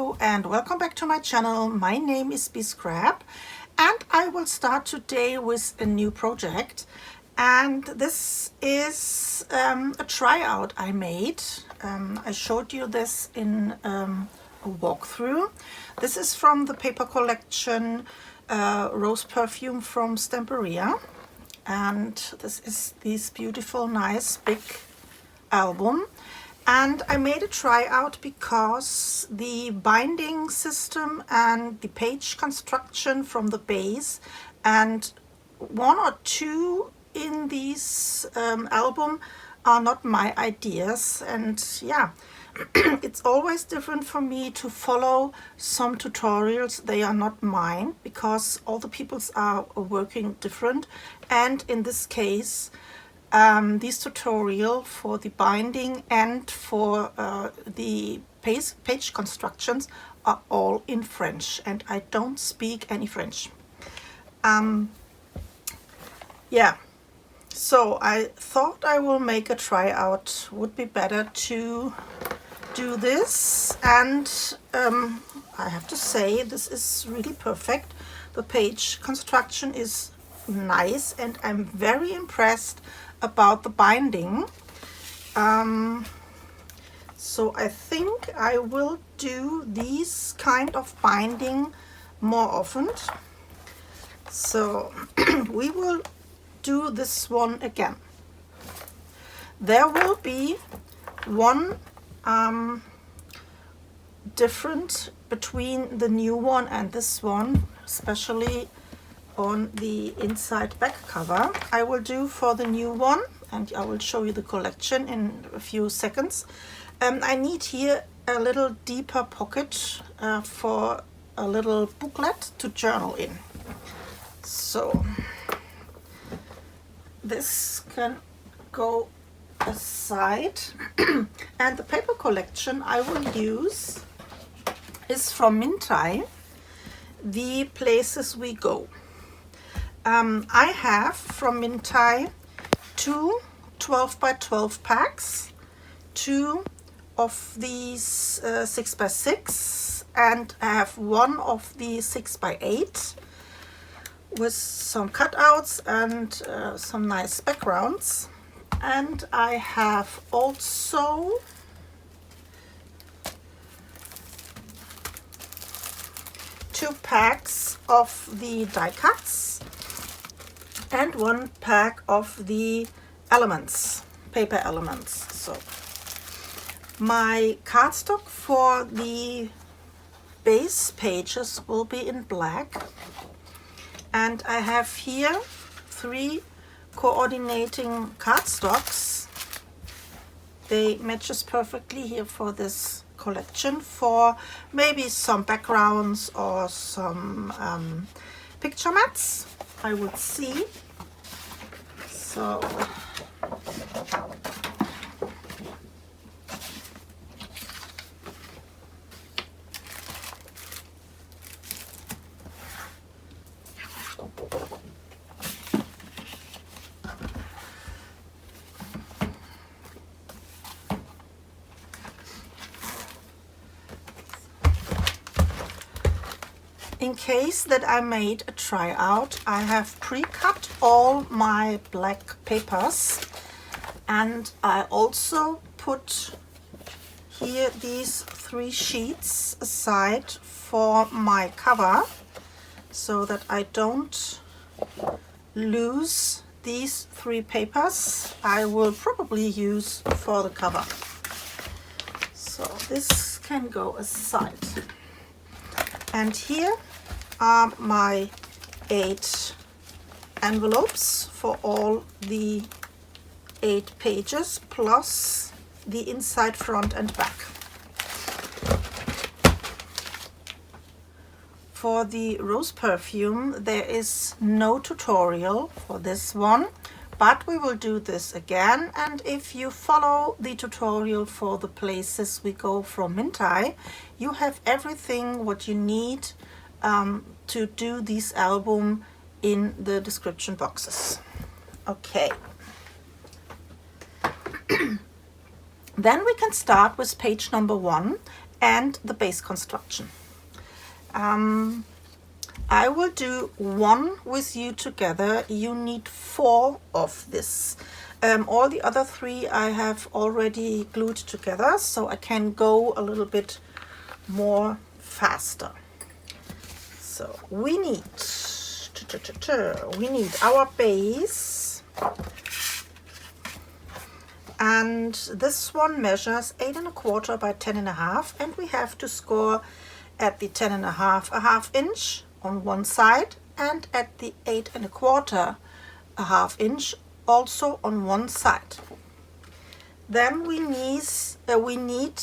Hello and welcome back to my channel. My name is Bee Scrap and I will start today with a new project, and this is a tryout I made. I showed you this in a walkthrough. This is from the paper collection Rose Parfum from Stamperia, and this is this beautiful nice big album. And I made a tryout because the binding system and the page construction from the base and one or two in this album are not my ideas. And yeah, it's always different for me to follow some tutorials. They are not mine because all the peoples are working different. And in this case, this tutorial for the binding and for the page constructions are all in French, and I don't speak any French. Yeah, so I thought I will make a tryout. Would be better to do this, and I have to say this is really perfect. The page construction is nice and I'm very impressed about the binding. So I think I will do these kind of binding more often. So we will do this one again. There will be one different between the new one and this one, especially on the inside back cover. I will do for the new one, and I will show you the collection in a few seconds. I need here a little deeper pocket for a little booklet to journal in. So this can go aside. And the paper collection I will use is from Mintai, The Places We Go. I have from Mintai two 12 by 12 packs, two of these 6 by 6, and I have one of the 6 by 8 with some cutouts and some nice backgrounds. And I have also two packs of the die cuts and one pack of the elements, paper elements. So my cardstock for the base pages will be in black, and I have here 3 coordinating cardstocks. They matches perfectly here for this collection, for maybe some backgrounds or some picture mats, I would see. So in case that I made a tryout, I have pre-cut all my black papers, and I also put here these 3 sheets aside for my cover, so that I don't lose these 3 papers I will probably use for the cover. So this can go aside. And here are my 8 envelopes for all the 8 pages, plus the inside, front and back. For the Rose Parfum, there is no tutorial for this one, but we will do this again. And if you follow the tutorial for the Places We Go from Mintai, you have everything what you need to do this album in the description boxes. Okay. Then we can start with page number 1, and the base construction. I will do one with you together. You need 4 of this. All the other 3 I have already glued together, so I can go a little bit more faster. So we need our base, and this one measures 8 1/4 by 10 1/2, and we have to score at the 10 1/2 a half inch on one side, and at the 8 1/4 a half inch also on one side. Then we need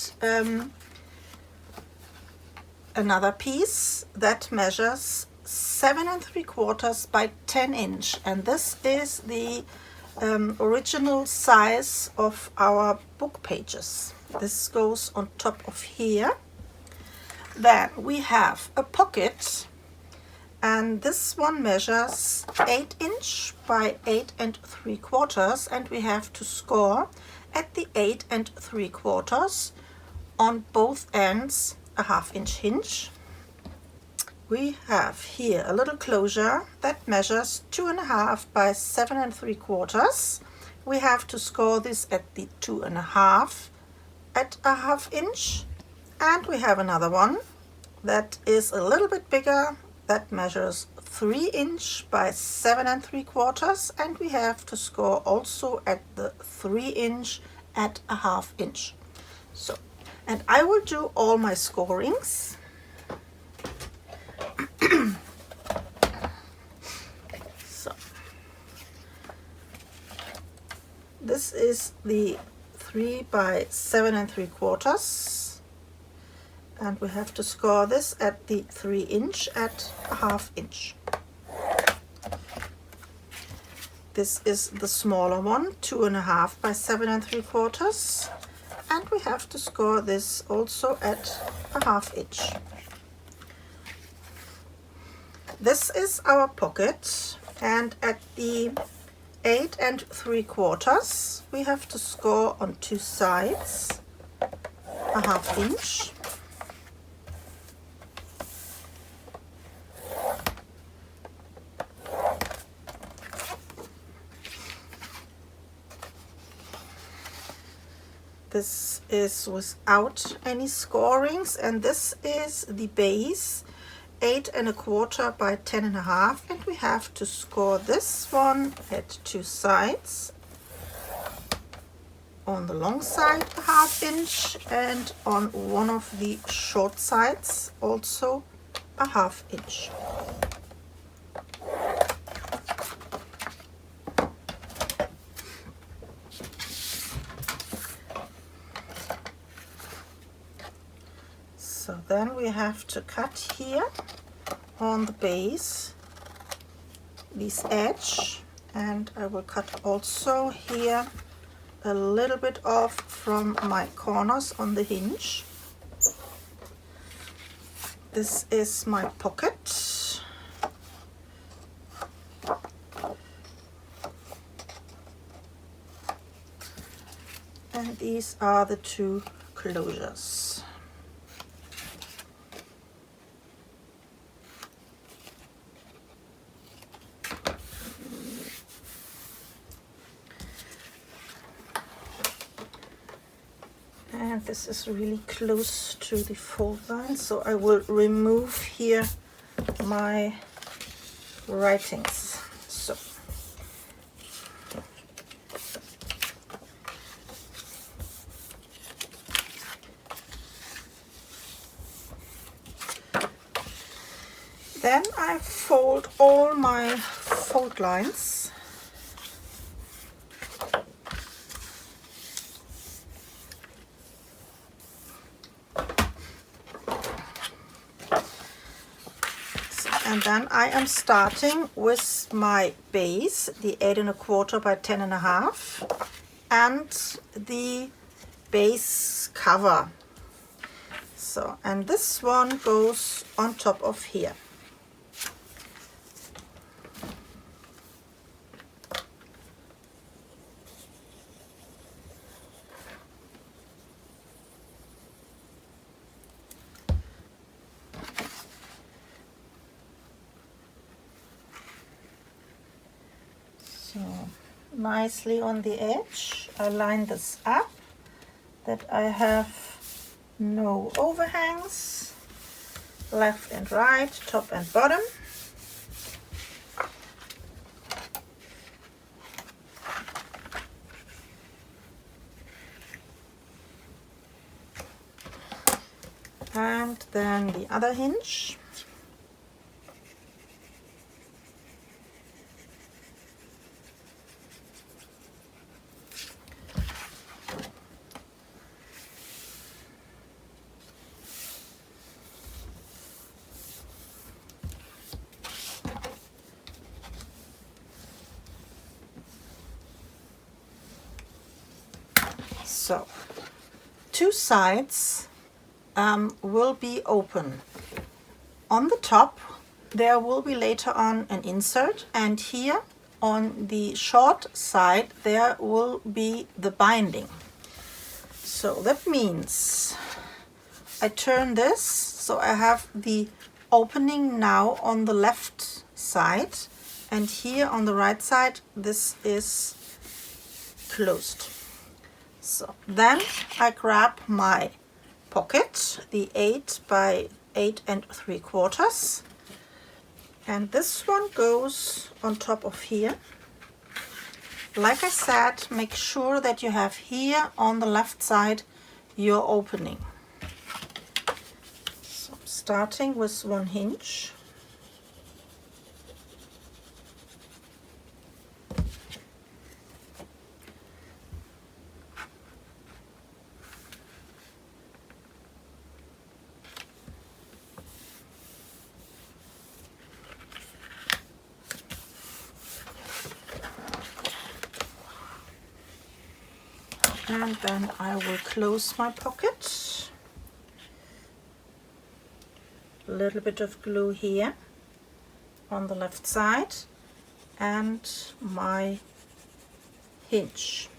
another piece that measures 7 3/4 by 10 inch, and this is the original size of our book pages. This goes on top of here. Then we have a pocket, and this one measures 8 inch by 8 3/4, and we have to score at the 8 3/4 on both ends a half inch hinge. We have here a little closure that measures 2 1/2 by 7 3/4. We have to score this at the 2 1/2 at a half inch. And we have another one that is a little bit bigger, that measures 3 inch by 7 3/4, and we have to score also at the 3 inch at a half inch. So, and I will do all my scorings. So, this is the 3 by 7 3/4, and we have to score this at the 3 inch at a half inch. This is the smaller one, 2 1/2 by 7 3/4, and we have to score this also at a half inch. This is our pocket, and at the 8 3/4 we have to score on 2 sides a half inch. This is without any scorings, and this is the base, 8 1/4 by 10 1/2, and we have to score this one at 2 sides. On the long side a half inch, and on one of the short sides also a half inch. So then we have to cut here on the base this edge, and I will cut also here a little bit off from my corners on the hinge. This is my pocket. And these are the 2 closures. And this is really close to the fold line, so I will remove here my writings. So, then I fold all my fold lines. And then I am starting with my base, the 8 1/4 by 10 1/2, and the base cover. So, and this one goes on top of here. So nicely on the edge, I line this up that I have no overhangs, left and right, top and bottom. And then the other hinge. So, two sides will be open. On the top there will be later on an insert, and here on the short side there will be the binding. So that means I turn this so I have the opening now on the left side, and here on the right side this is closed. So then I grab my pocket, the 8 by 8 3/4, and this one goes on top of here. Like I said, make sure that you have here on the left side your opening. So starting with one hinge. And then I will close my pocket. A little bit of glue here on the left side and my hinge.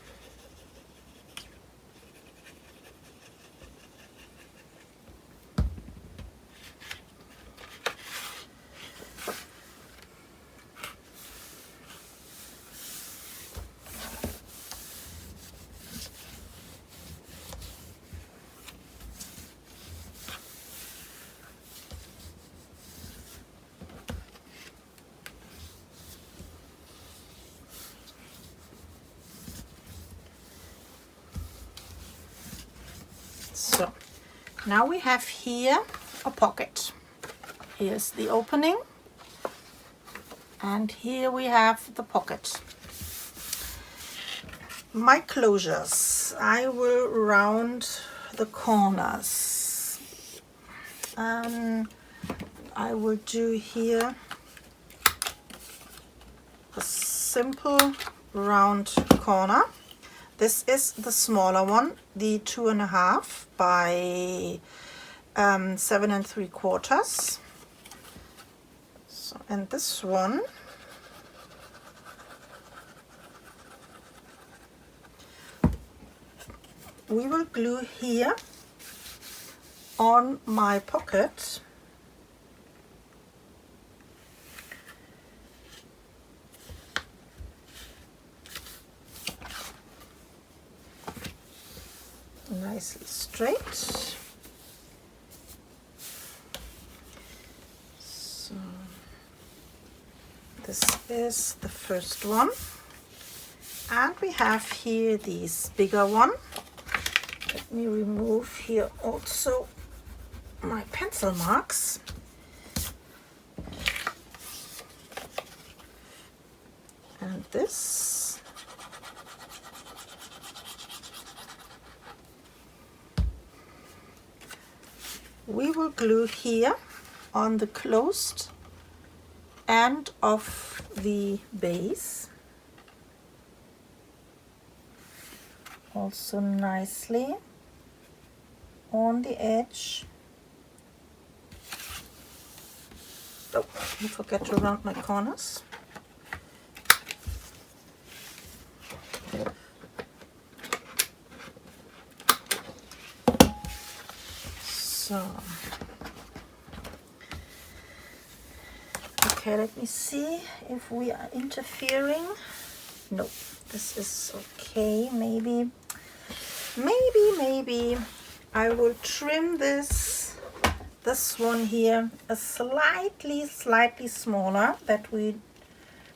So now we have here a pocket. Here's the opening, and here we have the pocket. My closures, I will round the corners. I will do here a simple round corner. This is the smaller one, the 2.5 by 7 3/4. So, and this one we will glue here on my pocket. Nicely straight. So this is the first one, and we have here this bigger one. Let me remove here also my pencil marks. And this we will glue here on the closed end of the base, also nicely on the edge. Oh, I forgot to round my corners. So, okay, let me see if we are interfering. No, this is okay. Maybe I will trim this one here a slightly smaller, that we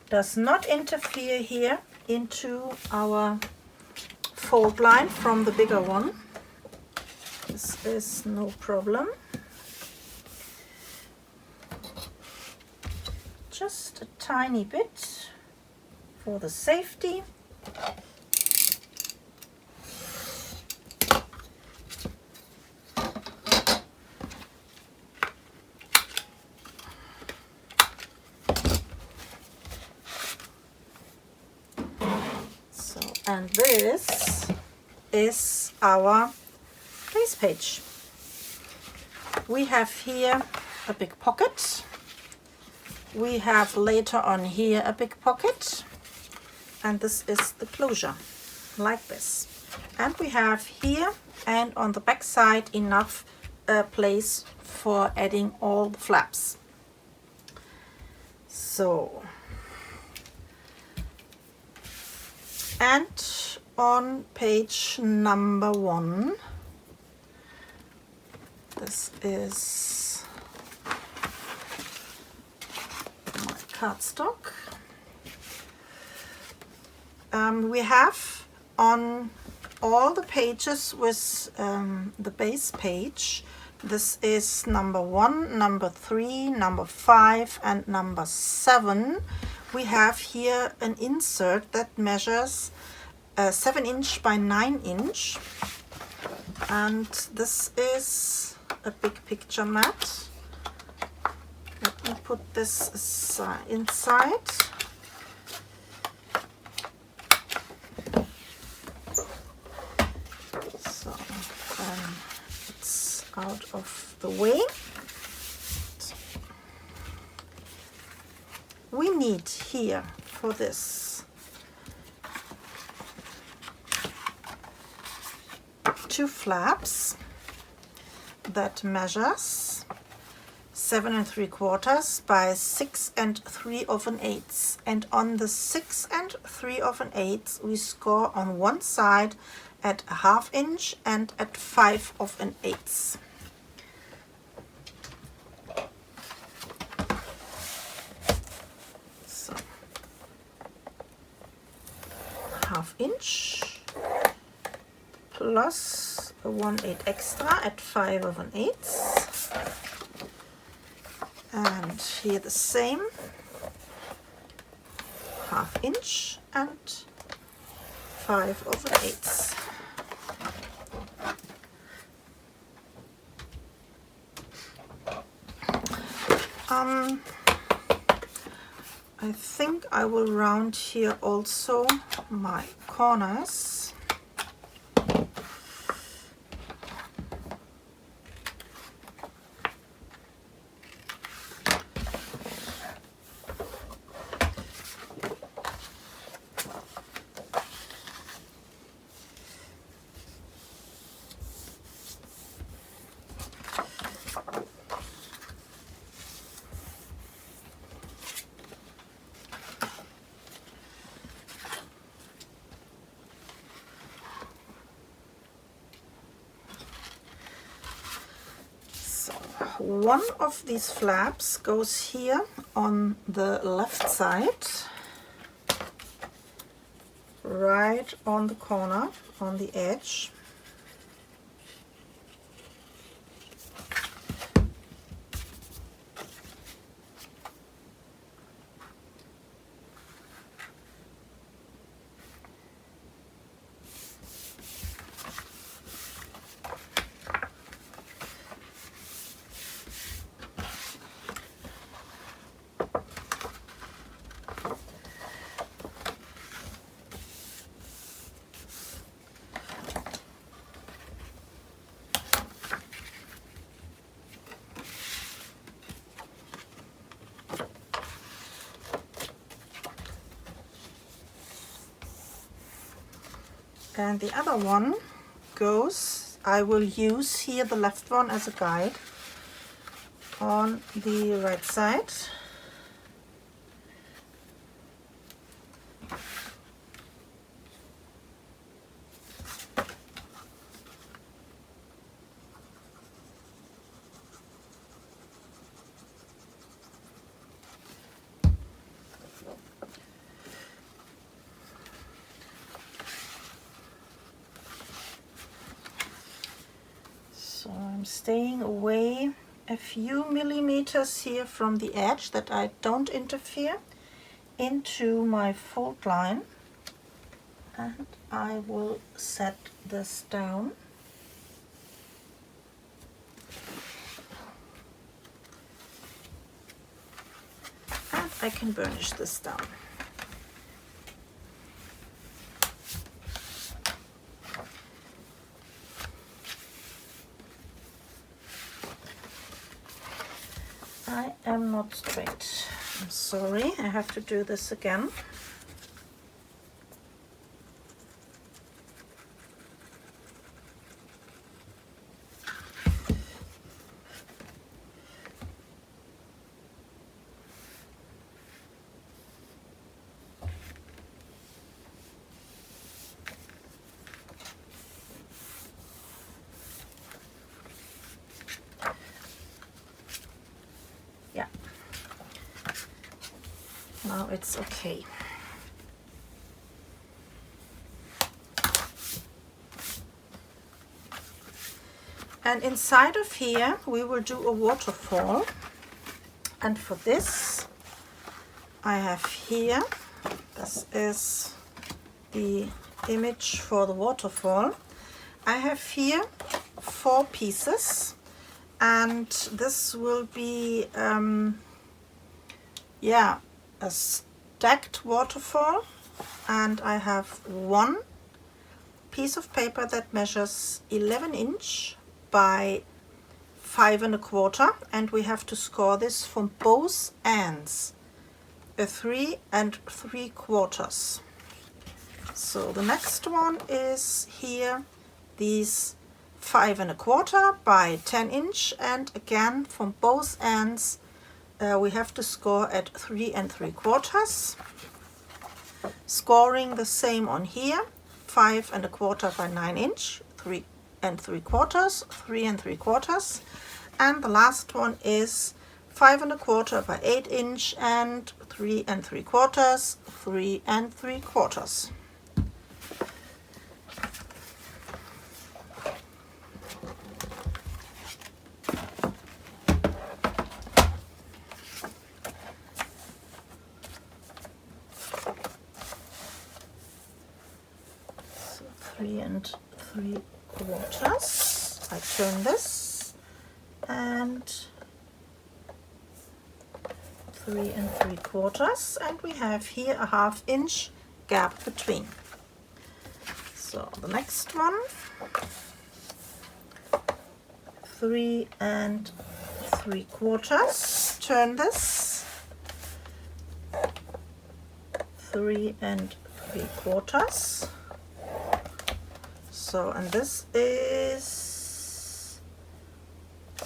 does not interfere here into our fold line from the bigger one. This is no problem. Just a tiny bit for the safety. And this is our base page. We have here a big pocket. We have later on here a big pocket. And this is the closure, like this. And we have here and on the back side enough place for adding all the flaps. So, and on page number 1, this is my cardstock. We have on all the pages with the base page, this is number 1, number 3, number 5 and number 7. We have here an insert that measures 7 inch by 9 inch, and this is a big picture mat. Let me put this inside. So it's out of the way. We need here for this 2 flaps that measures 7 3/4 by 6 3/8, and on the 6 3/8 we score on one side at 1/2 inch and at 5/8. So 1/2 inch plus a 1/8 extra at 5/8, and here the same 1/2 inch and 5/8. I think I will round here also my corners. One of these flaps goes here on the left side, right on the corner, on the edge. And the other one goes, I will use here the left one as a guide on the right side. I'm staying away a few millimeters here from the edge that I don't interfere into my fold line, and I will set this down. And I can burnish this down. I am not straight. I'm sorry, I have to do this again. Yeah. Now it's okay. And inside of here we will do a waterfall, and for this I have here, this is the image for the waterfall. I have here 4 pieces, and this will be yeah, a stacked waterfall, and I have one piece of paper that measures 11 inch by 5 1/4, and we have to score this from both ends, a 3 3/4. So the next one is here, these 5 1/4 by 10 inch, and again from both ends we have to score at 3 3/4. Scoring the same on here, 5 1/4 by 9 inch, 3 3/4, 3 3/4, and the last one is 5 1/4 by 8 inch and 3 3/4, 3 3/4. So 3 3/4. I turn this, and 3 3/4, and we have here a 1/2 inch gap between. So the next one, 3 3/4, turn this, 3 3/4. So, and this is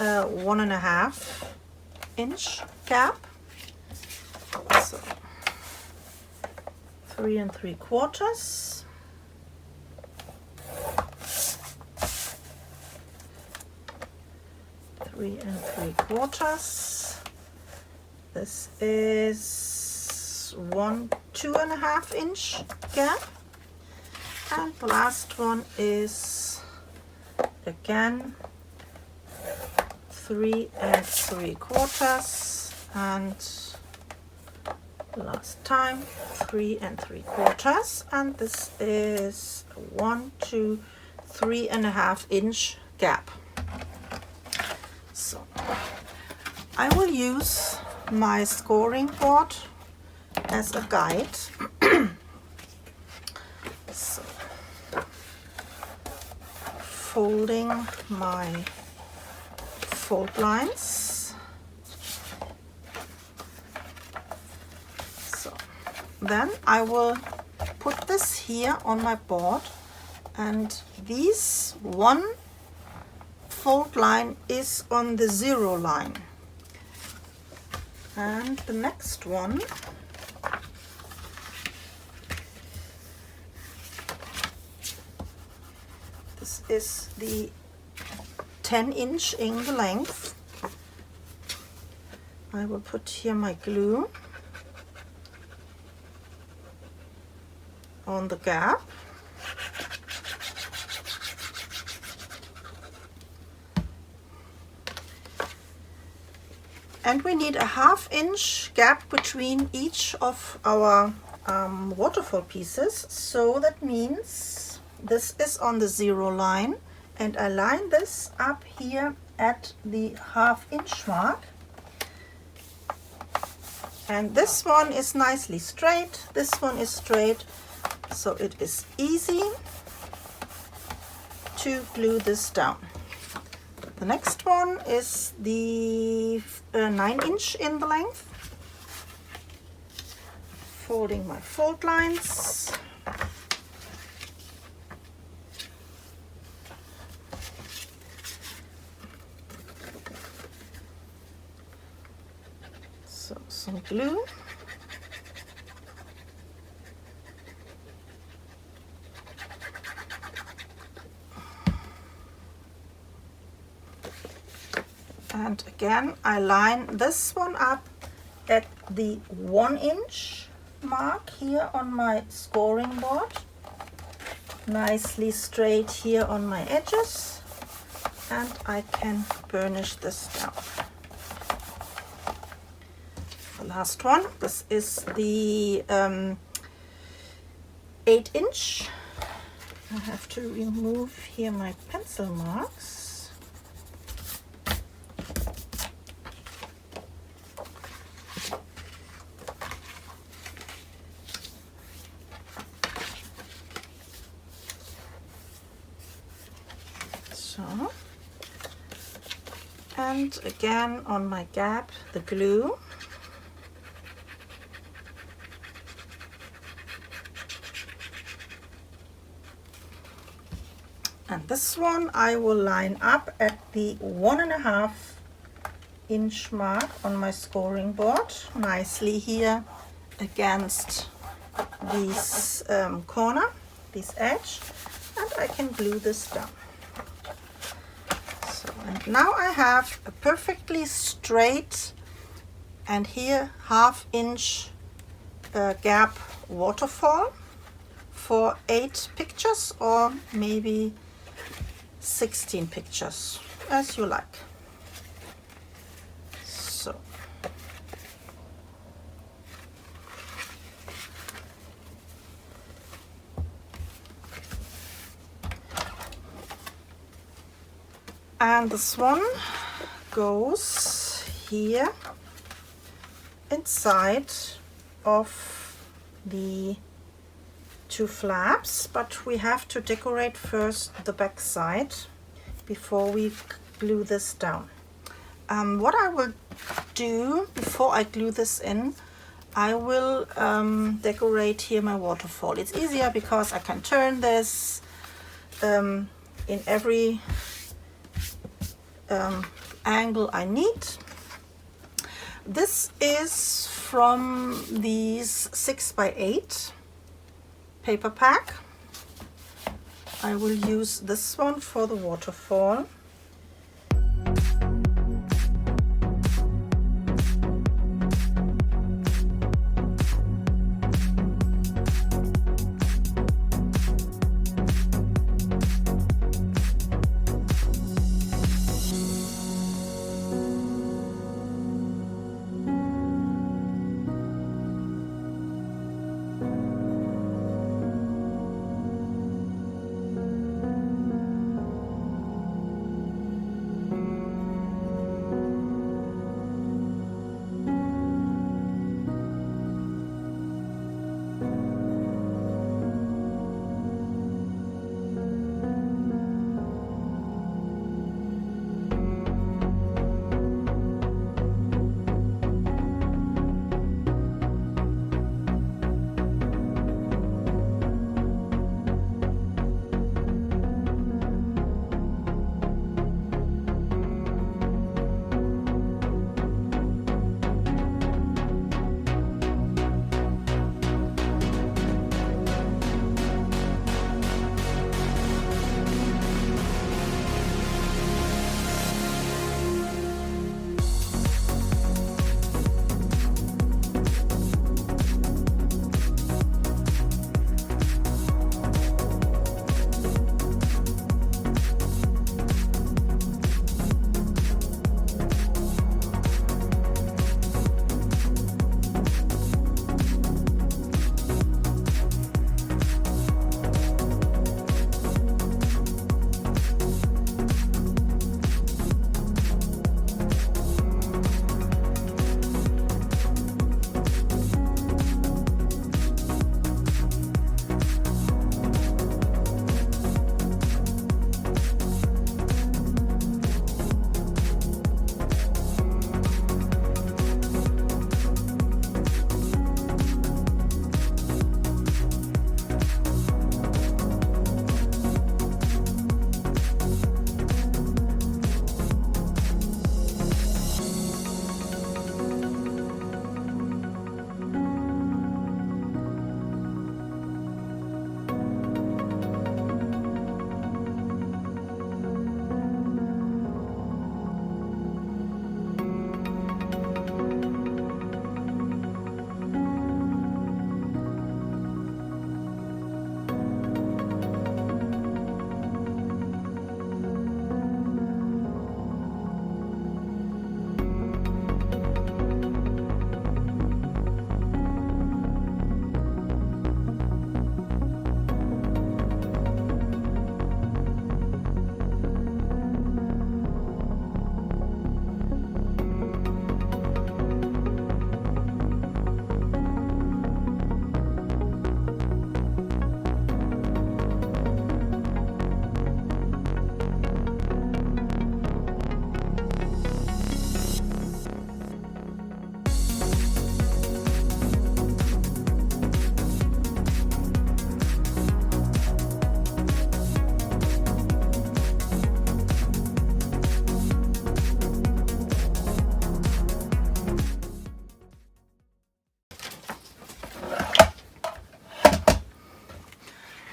a 1 1/2 inch gap. So 3 3/4, 3 3/4. This is 2 1/2 inch gap. And the last one is again 3 3/4, and last time 3 3/4, and this is 1 2 3 1/2 inch gap. So I will use my scoring board as a guide. So, folding my fold lines. So then I will put this here on my board, and this one fold line is on the 0 line, and the next one is the 10 inch in the length. I will put here my glue on the gap. And we need a 1/2 inch gap between each of our waterfall pieces. So that means this is on the 0 line, and I line this up here at the 1/2 inch mark. And this one is nicely straight, this one is straight, so it is easy to glue this down. The next one is the 9 inch in the length. Folding my fold lines. So some glue. And again, I line this one up at the 1 inch mark here on my scoring board. Nicely straight here on my edges, and I can burnish this down. The last one, this is the 8 inch. I have to remove here my pencil marks. So, and again on my gap, the glue. And this one I will line up at the 1.5 inch mark on my scoring board, nicely here against this corner, this edge, and I can glue this down. So, and now I have a perfectly straight and here 1/2 inch gap waterfall for 8 pictures or maybe 16 pictures, as you like. So, and this one goes here inside of the 2 flaps, but we have to decorate first the back side before we glue this down. What I will do before I glue this in, I will decorate here my waterfall. It's easier because I can turn this in every angle I need. This is from these 6x8 paper pack. I will use this one for the waterfall.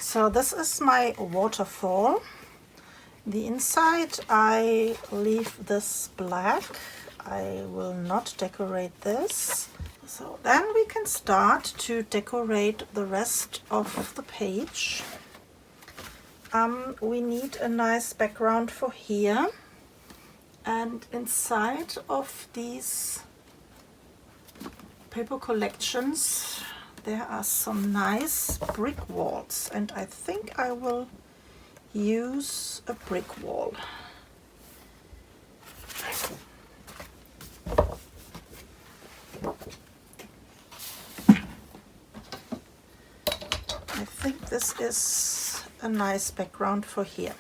So this is my waterfall. The inside I leave this black. I will not decorate this. So then we can start to decorate the rest of the page. We need a nice background for here, and inside of these paper collections there are some nice brick walls, and I think I will use a brick wall. I think this is a nice background for here.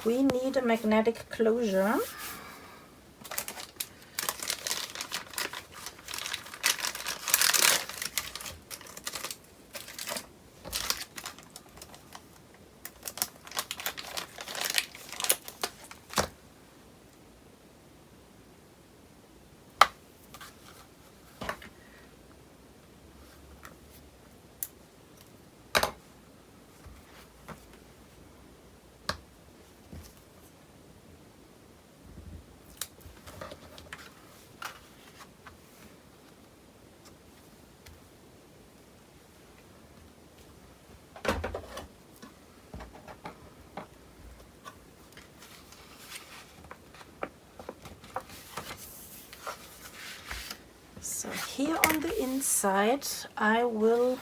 We need a magnetic closure. So here on the inside I will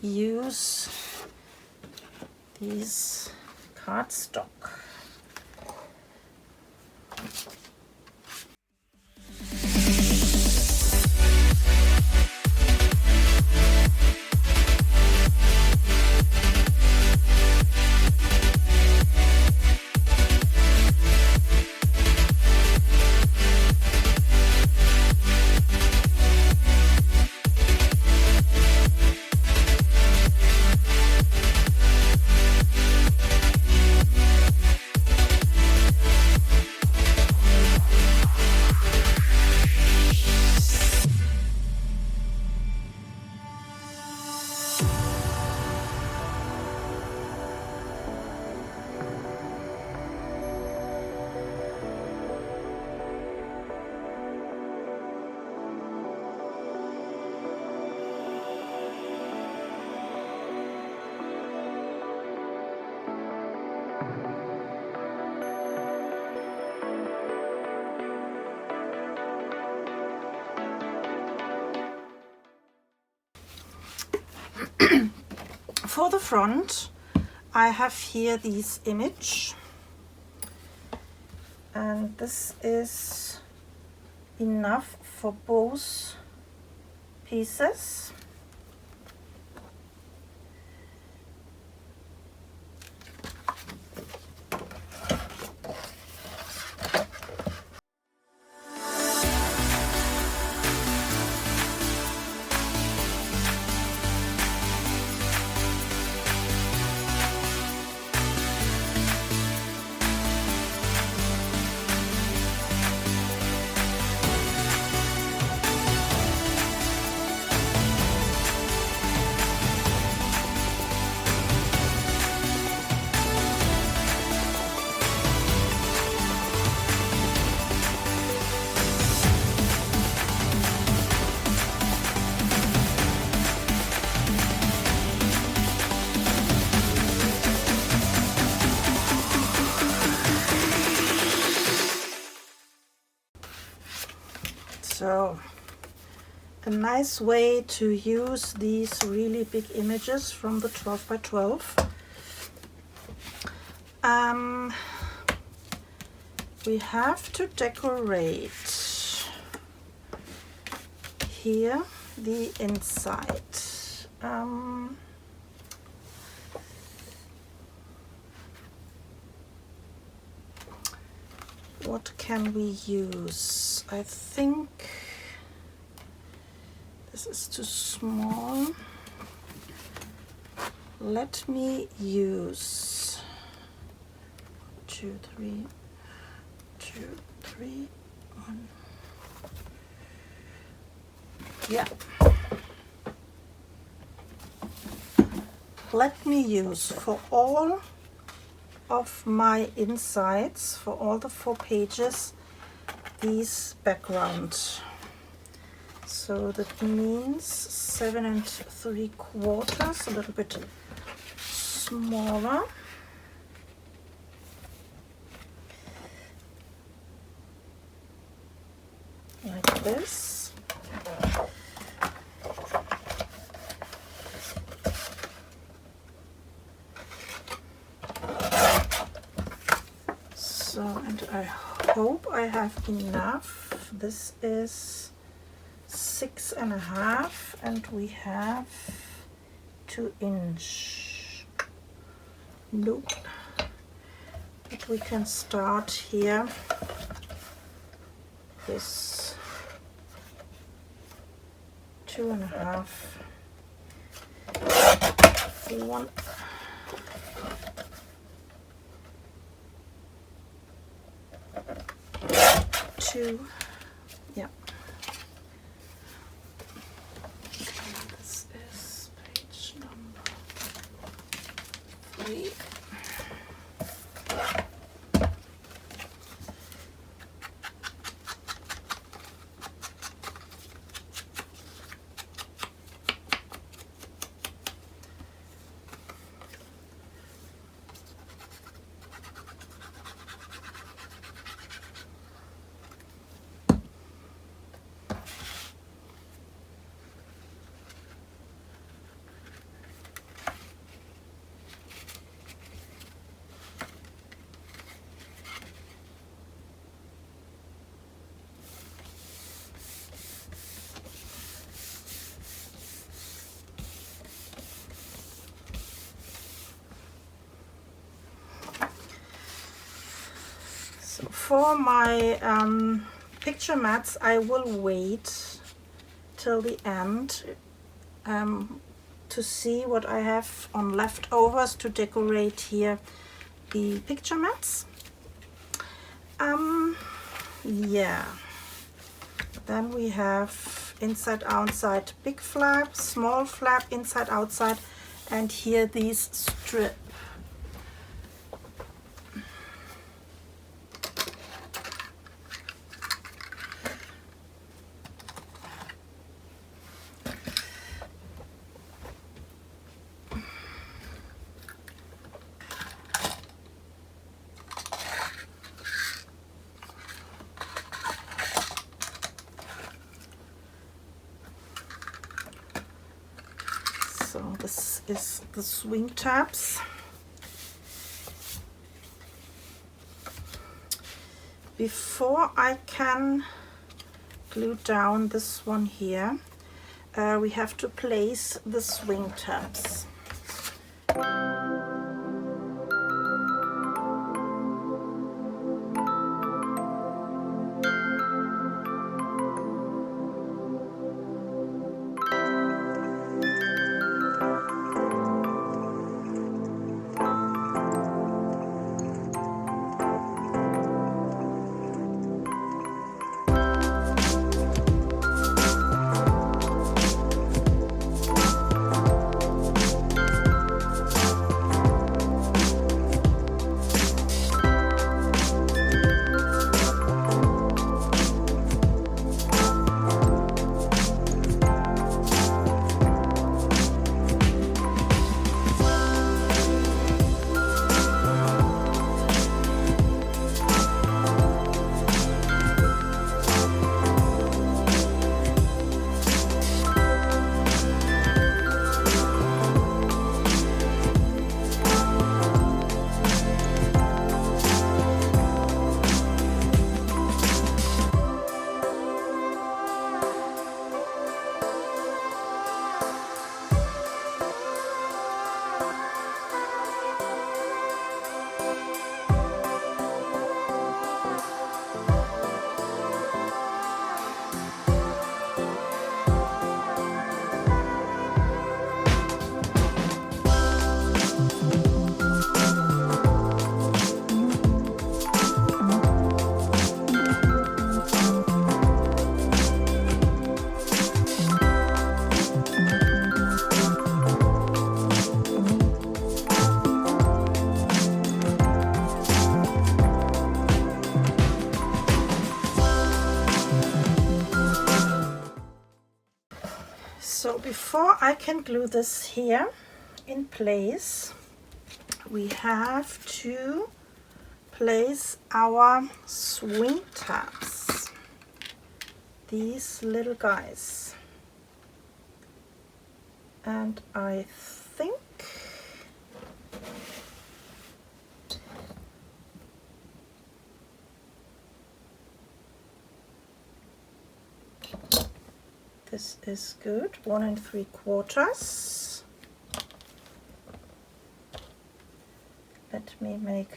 use these cardstock. For the front, I have here this image, and this is enough for both pieces. So a nice way to use these really big images from the 12 by 12. We have to decorate here the inside. What can we use? I think this is too small. Let me use 2, 3, 1. Yeah. Let me use for all of my insides, for all the 4 pages, these background. So that means 7 3/4, a little bit smaller. Like this. So, and I hope I have enough. This is 6.5 and we have 2-inch. Nope. But we can start here with 2.5. 1. 2. Yeah. This is page number 3. For my picture mats, I will wait till the end to see what I have on leftovers to decorate here the picture mats. Yeah. Then we have inside, outside, big flap, small flap, inside, outside, and here these strips. So this is the swing tabs. Before I can glue down this one here, we have to place the swing tabs. So before I can glue this here in place, we have to place our swing tabs, these little guys. And I think this is good, 1 3/4. Let me make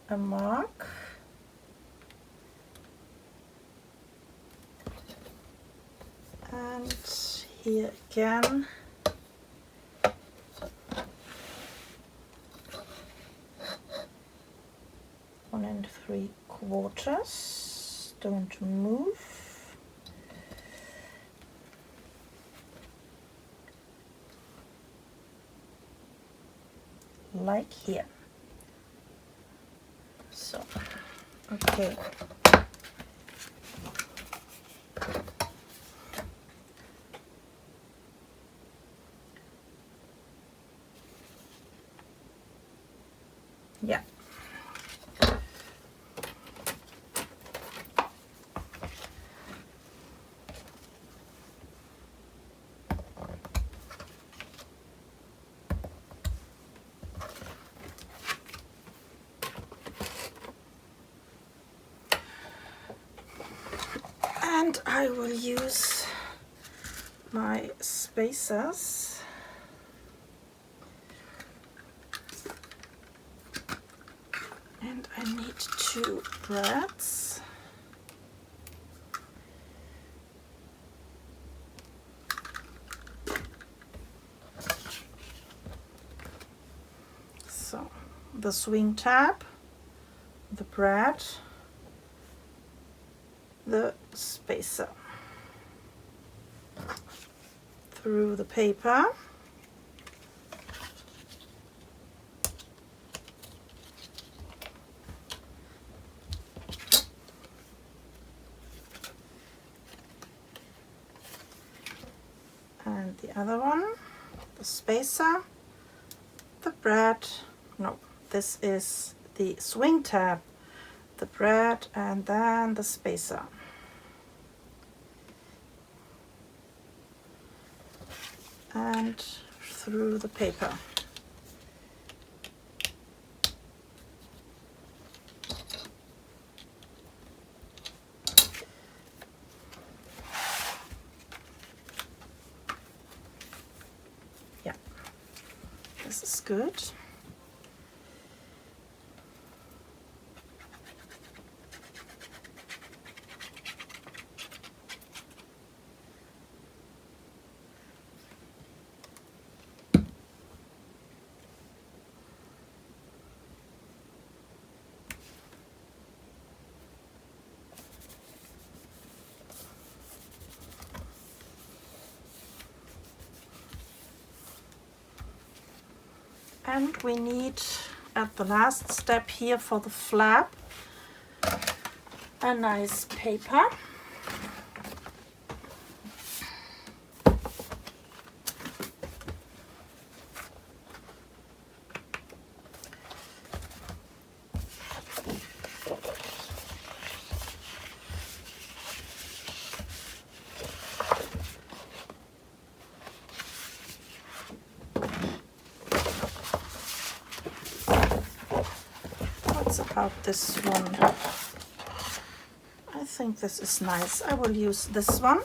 a mark. And here again, one 3/4. Don't move. Like here. So, okay. Yeah. And I will use my spacers. And I need 2 brads. So the swing tab, the brad, the spacer through the paper. And the other one, the spacer, the brad, no, this is the swing tab, the brad, and then the spacer. And through the paper. Yeah, this is good. And we need, at the last step here for the flap, a nice paper. About this one. I think this is nice. I will use this one.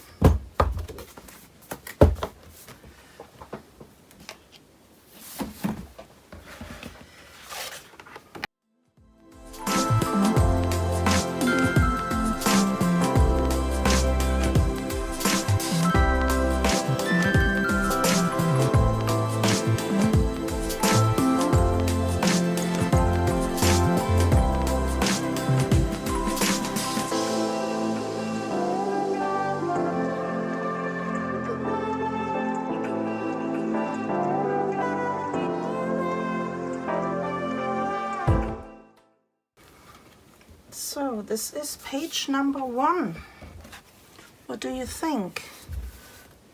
So this is page number 1. What do you think?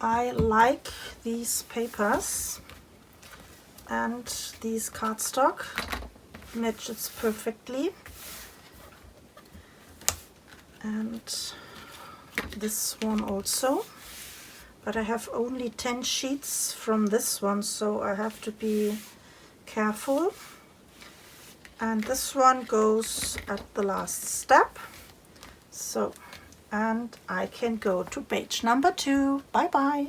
I like these papers, and these cardstock matches perfectly, and this one also, but I have only 10 sheets from this one, so I have to be careful. And this one goes at the last step. So, and I can go to page number 2. Bye bye.